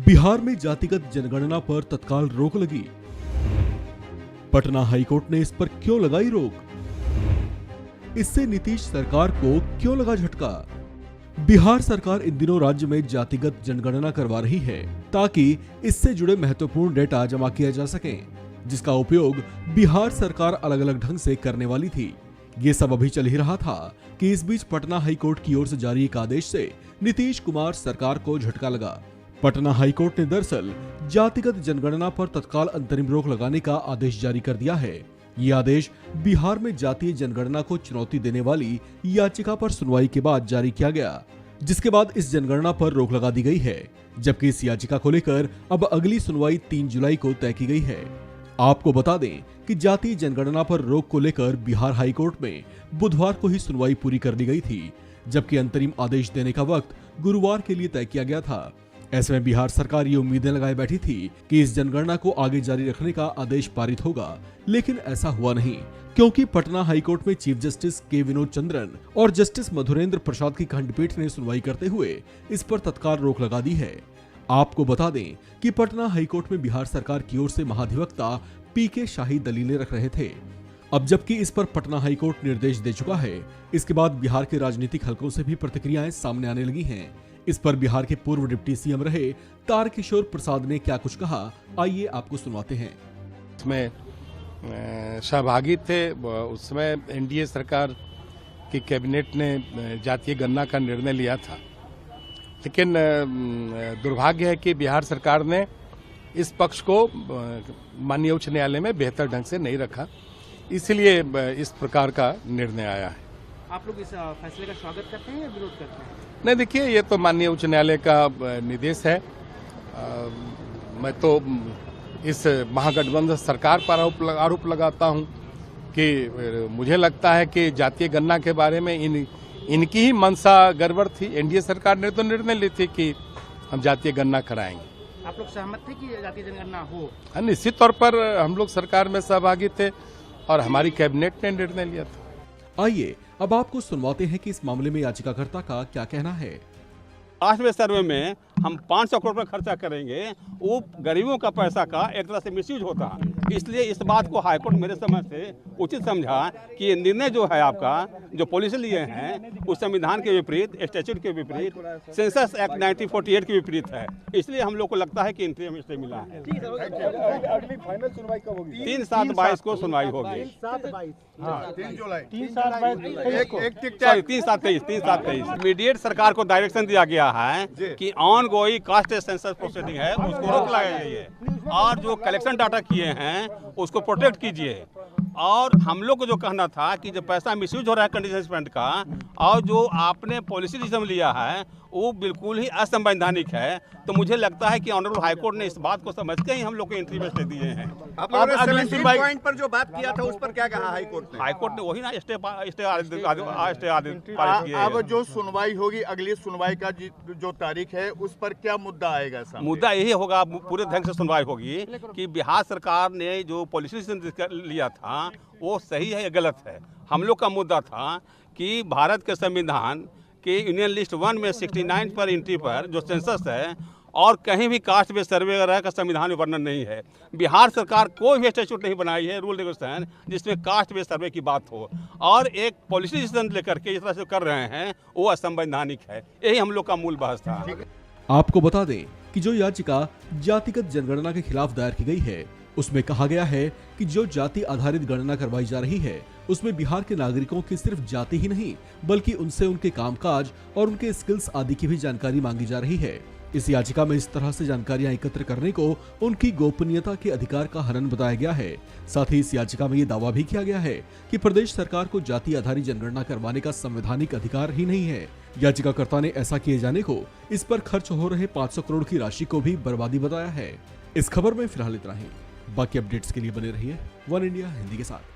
बिहार में जातिगत जनगणना पर तत्काल रोक लगी। पटना हाईकोर्ट ने इस पर क्यों लगाई रोक? इससे नीतीश सरकार को क्यों लगा झटका? बिहार सरकार इन दिनों राज्य में जातिगत जनगणना करवा रही है ताकि इससे जुड़े महत्वपूर्ण डेटा जमा किया जा सके, जिसका उपयोग बिहार सरकार अलग अलग ढंग से करने वाली थी। ये सब अभी चल ही रहा था कि इस बीच पटना हाईकोर्ट की ओर से जारी एक आदेश से नीतीश कुमार सरकार को झटका लगा। पटना हाईकोर्ट ने दरअसल जातिगत जनगणना पर तत्काल अंतरिम रोक लगाने का आदेश जारी कर दिया है। ये आदेश बिहार में जातीय जनगणना को चुनौती देने वाली याचिका पर सुनवाई के बाद जारी किया गया, जिसके बाद इस जनगणना पर रोक लगा दी गई है, जबकि इस याचिका को लेकर अब अगली सुनवाई 3 जुलाई को तय की गई है। आपको बता दें कि जातीय जनगणना पर रोक को लेकर बिहार हाईकोर्ट में बुधवार को ही सुनवाई पूरी कर ली गई थी, जबकि अंतरिम आदेश देने का वक्त गुरुवार के लिए तय किया गया था। ऐसे में बिहार सरकार ये उम्मीदें लगाए बैठी थी कि इस जनगणना को आगे जारी रखने का आदेश पारित होगा, लेकिन ऐसा हुआ नहीं, क्योंकि पटना हाईकोर्ट में चीफ जस्टिस के विनोद चंद्रन और जस्टिस मधुरेंद्र प्रसाद की खंडपीठ ने सुनवाई करते हुए इस पर तत्काल रोक लगा दी है। आपको बता दें कि पटना हाईकोर्ट में बिहार सरकार की ओर से महाधिवक्ता पीके शाही दलीलें रख रहे थे। अब जबकि इस पर पटना हाईकोर्ट निर्देश दे चुका है, इसके बाद बिहार के राजनीतिक हलकों से भी प्रतिक्रियाएं सामने आने लगी हैं। इस पर बिहार के पूर्व डिप्टी सीएम रहे तारकिशोर प्रसाद ने क्या कुछ कहा, आइए आपको सुनवाते हैं। इसमें सहभागी थे, उस समय एनडीए सरकार की कैबिनेट ने जातीय गणना का निर्णय लिया था, लेकिन दुर्भाग्य है कि बिहार सरकार ने इस पक्ष को माननीय उच्च न्यायालय में बेहतर ढंग से नहीं रखा, इसलिए इस प्रकार का निर्णय आया है। आप लोग इस फैसले का स्वागत करते हैं या विरोध करते हैं? नहीं, देखिए, ये तो माननीय उच्च न्यायालय का निर्देश है। मैं तो इस महागठबंधन सरकार पर आरोप लगाता हूं कि मुझे लगता है कि जातीय गणना के बारे में इनकी ही मंशा गड़बड़ थी। एनडीए सरकार ने तो निर्णय ली थी कि हम जातीय गणना कराएंगे। आप लोग सहमत थे कि जातीय जनगणना हो? निश्चित तौर पर हम लोग सरकार में सहभागी थे और हमारी कैबिनेट ने निर्णय लिया था। आइए अब आपको सुनवाते हैं कि इस मामले में याचिकाकर्ता का क्या कहना है। 8वें सर्वे में हम 500 करोड़ रुपये खर्चा करेंगे, वो गरीबों का पैसा का एक तरह से मिसयूज होता है। इसलिए इस बात को हाईकोर्ट मेरे समझ से उचित समझा कि ये निर्णय जो है आपका जो पॉलिसी लिए हैं उस संविधान के विपरीत, स्टैट्यूट के विपरीत, सेंसस एक्ट 1948 के विपरीत है। इसलिए हम लोग को लगता है कि इंटरिम स्टे मिला है। अगली फाइनल सुनवाई कब होगी? 3/7/22 को सुनवाई होगी। 3/7/23 इमीडिएट सरकार को डायरेक्शन दिया गया है कि on going caste census proceeding है उसको रोक लगाई गई है, और जो कलेक्शन डाटा किए हैं उसको प्रोटेक्ट कीजिए। और हम लोग को जो कहना था कि जो पैसा मिसयूज हो रहा है कंडीशन स्पेंड का, और जो आपने पॉलिसी डिसीजन लिया है वो बिल्कुल ही असंवैधानिक है। तो मुझे लगता है कि ऑनरेबल हाईकोर्ट ने इस बात को समझ के ही हम लोग को एंट्री में स्टे दिए हैं। अब अगली सुनवाई पॉइंट पर जो बात किया था उस पर क्या कहा हाईकोर्ट ने? हाईकोर्ट ने वही ना स्टे पारित किए। अब जो सुनवाई होगी, अगली सुनवाई का जो तारीख है उस पर क्या मुद्दा आएगा सामने? मुद्दा यही होगा, पूरे ढंग से सुनवाई होगी कि बिहार सरकार ने जो पॉलिसी लिया था वो सही है या गलत है। हम लोग का मुद्दा था कि भारत के संविधान के यूनियन लिस्ट 1 में 69 पर एंट्री पर जो सेंसस है और कहीं भी कास्ट बेस्ड सर्वे वगैरह का संविधान में वर्णन नहीं है। बिहार सरकार कोई भी स्टैट्यूट नहीं बनाई है, रूल रेगुलेशन, जिसमें कास्ट बेस्ड सर्वे की बात हो, और एक पॉलिसी डिसीजन लेकर के इस तरह से कर रहे हैं वो असंवैधानिक है। यही हम लोग का मूल बहस था। आपको बता दें कि जो याचिका जातिगत जनगणना के खिलाफ दायर की गई है उसमें कहा गया है कि जो जाति आधारित गणना करवाई जा रही है उसमें बिहार के नागरिकों की सिर्फ जाति ही नहीं बल्कि उनसे उनके कामकाज और उनके स्किल्स आदि की भी जानकारी मांगी जा रही है। इस याचिका में इस तरह से जानकारियां एकत्र करने को उनकी गोपनीयता के अधिकार का हनन बताया गया है। साथ ही इस याचिका में ये दावा भी किया गया है कि प्रदेश सरकार को जाति आधारित जनगणना करवाने का संवैधानिक अधिकार ही नहीं है। याचिकाकर्ता ने ऐसा किए जाने को इस पर खर्च हो रहे 500 करोड़ की राशि को भी बर्बादी बताया है। इस खबर में फिलहाल इतना ही। बाकी अपडेट्स के लिए बने रहिए वन इंडिया हिंदी के साथ।